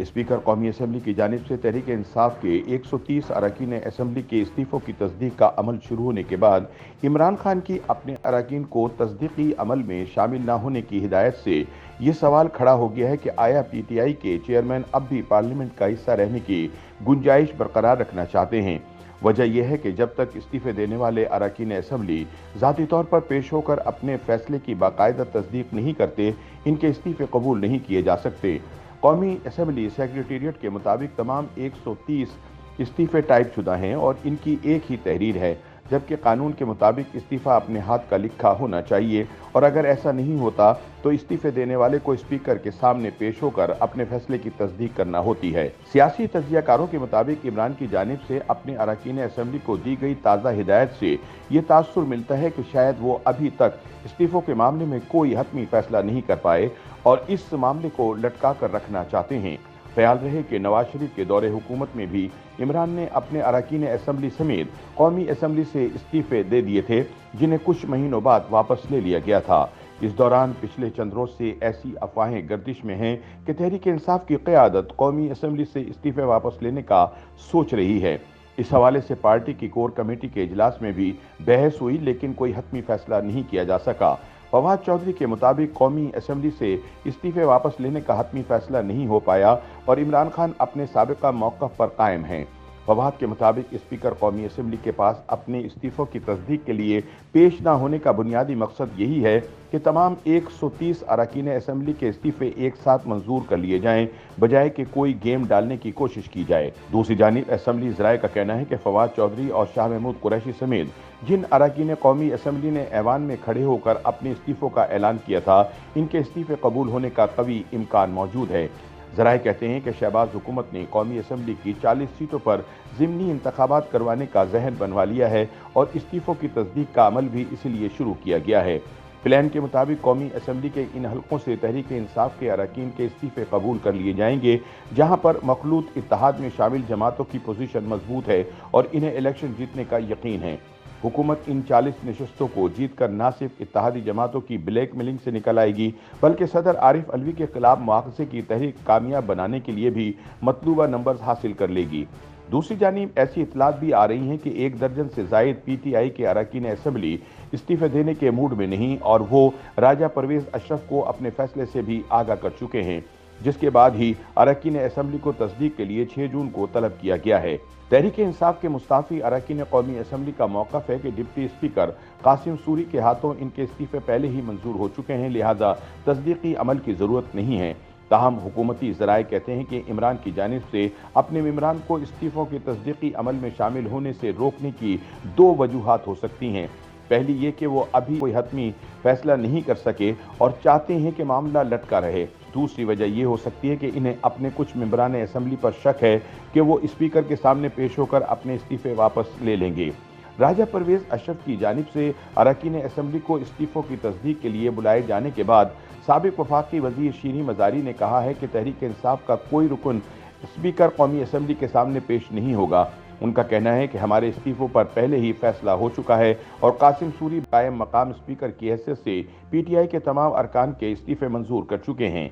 Speaker कौमी assembly की जानिब से तहरीक इंसाफ के 130 अरकान असम्बली के इस्तीफ़ों की तस्दीक का अमल शुरू होने के बाद इमरान खान की अपने अरकान को तस्दीकी अमल में शामिल न होने की हिदायत से ये सवाल खड़ा हो गया है कि आया PTI के चेयरमैन अब भी पार्लियामेंट का हिस्सा रहने की गुंजाइश बरकरार रखना चाहते हैं। वजह यह है कि जब तक इस्तीफ़े देने वाले अरकान असम्बली ज़ाती तौर पर पेश होकर अपने फैसले की बाकायदा तस्दीक नहीं करते, इनके इस्तीफ़े कबूल नहीं किए जा सकते। कौमी असम्बली सेक्रेटेरिएट के मुताबिक तमाम 130 इस्तीफ़े टाइप शुदा हैं और इनकी एक ही तहरीर है, जबकि कानून के मुताबिक इस्तीफ़ा अपने हाथ का लिखा होना चाहिए और अगर ऐसा नहीं होता तो इस्तीफ़े देने वाले को स्पीकर के सामने पेश होकर अपने फैसले की तस्दीक करना होती है। सियासी तज्ज़ियाकारों के मुताबिक इमरान की जानिब से अपने अरकान असम्बली को दी गई ताज़ा हिदायत से ये तासुर मिलता है कि शायद वो अभी तक इस्तीफ़ों के मामले में कोई हतमी फैसला नहीं कर पाए और इस मामले को लटका कर रखना चाहते हैं। ख्याल रहे कि नवाज शरीफ के दौरे हुकूमत में भी इमरान ने अपने अरकान असम्बली समेत कौमी असम्बली से इस्तीफ़े दे दिए थे, जिन्हें कुछ महीनों बाद वापस ले लिया गया था। इस दौरान पिछले चंद रोज से ऐसी अफवाहें गर्दिश में हैं कि तहरीक इंसाफ की क़यादत कौमी असम्बली से इस्तीफ़े वापस लेने का सोच रही है। इस हवाले से पार्टी की कोर कमेटी के इजलास में भी बहस हुई, लेकिन कोई हतमी फैसला नहीं किया जा सका। फवाद चौधरी के मुताबिक कौमी असम्बली से इस्तीफ़े वापस लेने का हतमी फैसला नहीं हो पाया और इमरान खान अपने साबिक़ा मौक़िफ़ पर कायम हैं। फवाद के मुताबिक स्पीकर कौमी असम्बली के पास अपने इस्तीफ़ों की तस्दीक के लिए पेश न होने का बुनियादी मकसद यही है कि तमाम 130 अरकान असम्बली के इस्तीफ़े एक साथ मंजूर कर लिए जाएं, बजाय कि कोई गेम डालने की कोशिश की जाए। दूसरी जानिब असम्बली ज़राए का कहना है कि फवाद चौधरी और शाह महमूद कुरैशी समेत जिन अरकान कौमी असम्बली ने ऐवान में खड़े होकर अपने इस्तीफ़ों का ऐलान किया था, इनके इस्तीफ़े कबूल होने का कवी इम्कान मौजूद है। ज़राए कहते हैं कि शहबाज हुकूमत ने कौमी असम्बली की 40 सीटों पर ज़िमनी इंतखाबात करवाने का ज़हन बनवा लिया है और इस्तीफ़ों की तस्दीक का अमल भी इसीलिए शुरू किया गया है। प्लान के मुताबिक कौमी असम्बली के इन हलकों से तहरीक इंसाफ के अरकान के इस्तीफ़े कबूल कर लिए जाएंगे, जहां पर मखलूत इत्तेहाद में शामिल जमातों की पोजीशन मजबूत है और इन्हें इलेक्शन जीतने का यकीन है। हुकूमत इन 40 नशस्तों को जीत कर न सिर्फ इत्तेहादी जमातों की ब्लैक मेलिंग से निकल आएगी, बल्कि सदर आरिफ अलवी के खिलाफ मुआख़ज़े की तहरीक कामयाब बनाने के लिए भी मतलूबा नंबर्स हासिल कर लेगी। दूसरी जानिब ऐसी इतलात भी आ रही हैं कि 1 दर्जन से ज़ायद PTI के अरकान असम्बली इस्तीफ़े देने के मूड में नहीं और वो राजा परवेज़ अशरफ को अपने फैसले से भी आगाह कर चुके हैं, जिसके बाद ही अरकान असम्बली को तस्दीक के लिए 6 जून को तलब किया गया है। तहरीक इंसाफ के मुस्ताफ़ी अरकान कौमी असम्बली का मौक़िफ़ है कि डिप्टी स्पीकर कासिम सूरी के हाथों इनके इस्तीफ़े पहले ही मंजूर हो चुके हैं, लिहाजा तस्दीकी अमल की ज़रूरत नहीं है। ताहम हुकूमती ज़राए कहते हैं कि इमरान की जानिब से अपने मेम्बरान को इस्तीफ़ों के तस्दीकी अमल में शामिल होने से रोकने की 2 वजूहात हो सकती हैं। पहली ये कि वो अभी कोई हतमी फैसला नहीं कर सके और चाहते हैं कि मामला लटका रहे। दूसरी वजह ये हो सकती है कि इन्हें अपने कुछ मेम्बरान असम्बली पर शक है कि वो स्पीकर के सामने पेश होकर अपने इस्तीफ़े वापस ले लेंगे। राजा परवेज़ अशरफ की जानिब से अरकान असम्बली को इस्तीफ़ों की तस्दीक के लिए बुलाए जाने के बाद साबिक़ वफाकी वज़ीर शीरी मज़ारी ने कहा है कि तहरीक इंसाफ का कोई रुकन स्पीकर कौमी असम्बली के सामने पेश नहीं होगा। उनका कहना है कि हमारे इस्तीफ़ों पर पहले ही फैसला हो चुका है और कासिम सूरी कायम मकाम स्पीकर की हैसियत से PTI के तमाम अरकान के इस्तीफ़े मंजूर कर चुके हैं।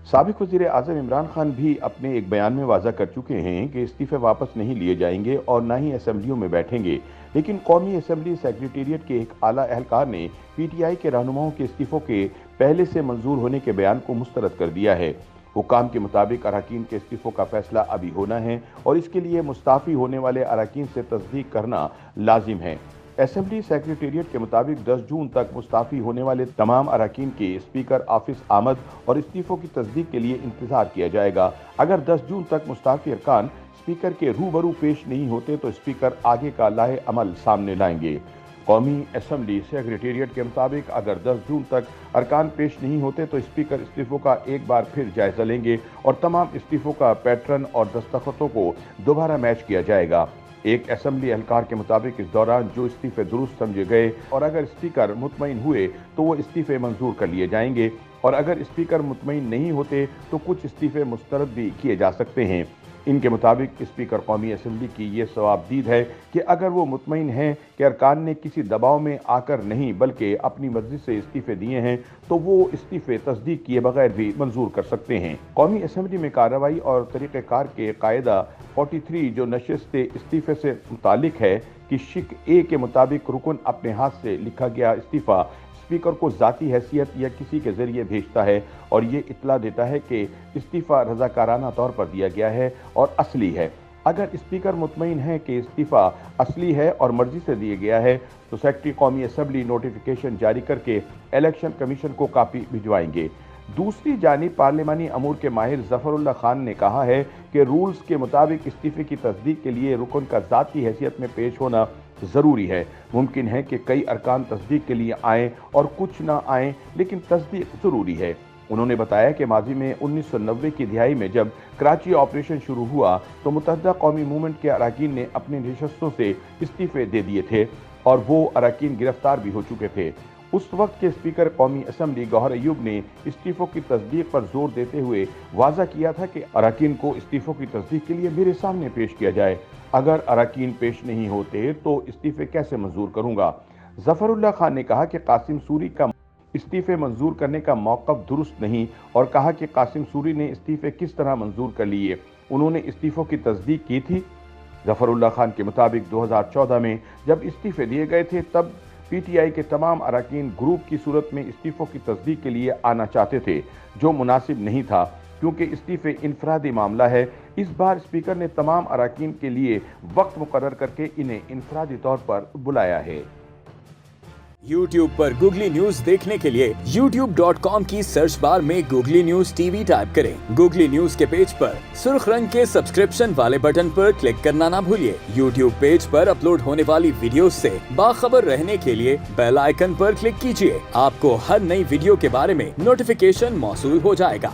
साबिक़ वज़ीर आज़म इमरान खान भी अपने एक बयान में वाज़ा कर चुके हैं कि इस्तीफ़े वापस नहीं लिए जाएंगे और न ही असम्बलियों में बैठेंगे, लेकिन कौमी असम्बली सेक्रेटेरिएट के एक आला एहलकार ने PTI के रहनुमाओं के इस्तीफ़ों के पहले से मंजूर होने के बयान को मुस्तरद कर दिया है। हुकाम के मुताबिक अरकान के इस्तीफ़ों का फैसला अभी होना है और इसके लिए मुस्ताफ़ी होने वाले अरकान से तस्दीक करना लाजिम है। असम्बली सेक्रेटेरिएट के मुताबिक 10 जून तक मुस्ताफ़ी होने वाले तमाम अरकान के स्पीकर ऑफिस आमद और इस्तीफ़ों की तस्दीक के लिए इंतज़ार किया जाएगा। अगर 10 जून तक मुस्ताफ़ी अरकान स्पीकर के रूबरू पेश नहीं होते तो स्पीकर आगे का लाहे अमल सामने लाएंगे। कौमी असम्बली सेक्रेटेरिएट के मुताबिक अगर 10 जून तक अरकान पेश नहीं होते तो स्पीकर इस्तीफ़ों का एक बार फिर जायज़ा लेंगे और तमाम इस्तीफ़ों का पैटर्न और दस्तखतों को दोबारा मैच किया जाएगा। एक असम्बली एहलकार के मुताबिक इस दौरान जो इस्तीफ़े दुरुस्त समझे गए और अगर स्पीकर मुतमईन हुए तो वो इस्तीफ़े मंजूर कर लिए जाएंगे और अगर स्पीकर मुतमईन नहीं होते तो कुछ इस्तीफ़े मुस्तरद भी किए जा सकते हैं। ان کے مطابق اسپیکر قومی اسمبلی کی یہ ثوابدید ہے کہ اگر وہ مطمئن ہیں کہ ارکان نے کسی دباؤ میں آ کر نہیں بلکہ اپنی مرضی سے استعفے دیے ہیں تو وہ استعفے تصدیق کیے بغیر بھی منظور کر سکتے ہیں۔ قومی اسمبلی میں کارروائی اور طریقہ کار کے قاعدہ 43 جو نشست استعفے سے متعلق ہے کہ شق اے کے مطابق رکن اپنے ہاتھ سے لکھا گیا استعفیٰ اسپیکر کو ذاتی حیثیت یا کسی کے ذریعے بھیجتا ہے اور یہ اطلاع دیتا ہے کہ استعفیٰ رضاکارانہ طور پر دیا گیا ہے اور اصلی ہے۔ اگر اسپیکر مطمئن ہے کہ استعفیٰ اصلی ہے اور مرضی سے دیا گیا ہے تو سیکرٹری قومی اسمبلی نوٹیفیکیشن جاری کر کے الیکشن کمیشن کو کاپی بھجوائیں گے۔ دوسری جانب پارلیمانی امور کے ماہر ظفر اللہ خان نے کہا ہے کہ رولز کے مطابق استعفے کی تصدیق کے لیے رکن کا ذاتی حیثیت میں پیش ہونا ضروری ہے۔ ممکن ہے کہ کئی ارکان تصدیق کے لیے آئیں اور کچھ نہ آئیں، لیکن تصدیق ضروری ہے۔ انہوں نے بتایا کہ ماضی میں 1990 کی دہائی میں جب کراچی آپریشن شروع ہوا تو متحدہ قومی موومنٹ کے اراکین نے اپنی نشستوں سے استعفے دے دیے تھے اور وہ اراکین گرفتار بھی ہو چکے تھے۔ اس وقت کے اسپیکر قومی اسمبلی گوہر ایوب نے استعفوں کی تصدیق پر زور دیتے ہوئے واضح کیا تھا کہ اراکین کو استعفوں کی تصدیق کے لیے میرے سامنے پیش کیا جائے۔ اگر اراکین پیش نہیں ہوتے تو استعفے کیسے منظور کروں گا؟ ظفر اللہ خان نے کہا کہ قاسم سوری کا استعفے منظور کرنے کا موقف درست نہیں اور کہا کہ قاسم سوری نے استعفے کس طرح منظور کر لیے، انہوں نے استعفوں کی تصدیق کی تھی۔ ظفر اللہ خان کے مطابق 2014 میں جب استعفے دیے گئے تھے تب پی ٹی آئی کے تمام اراکین گروپ کی صورت میں استعفوں کی تصدیق کے لیے آنا چاہتے تھے، جو مناسب نہیں تھا کیونکہ استعفے انفرادی معاملہ ہے۔ اس بار اسپیکر نے تمام اراکین کے لیے وقت مقرر کر کے انہیں انفرادی طور پر بلایا ہے۔ YouTube پر گوگلی نیوز دیکھنے کے لیے youtube.com کی سرچ بار میں googly news T V type کریں۔ گوگلی نیوز کے پیج پر سرخ رنگ کے سبسکرپشن والے بٹن پر کلک کرنا نہ بھولیے۔ YouTube پیج پر اپلوڈ ہونے والی ویڈیوز سے باخبر رہنے کے لیے بیل آئیکن پر کلک کیجیے۔ آپ کو ہر نئی ویڈیو کے بارے میں نوٹیفیکیشن موصول ہو جائے گا۔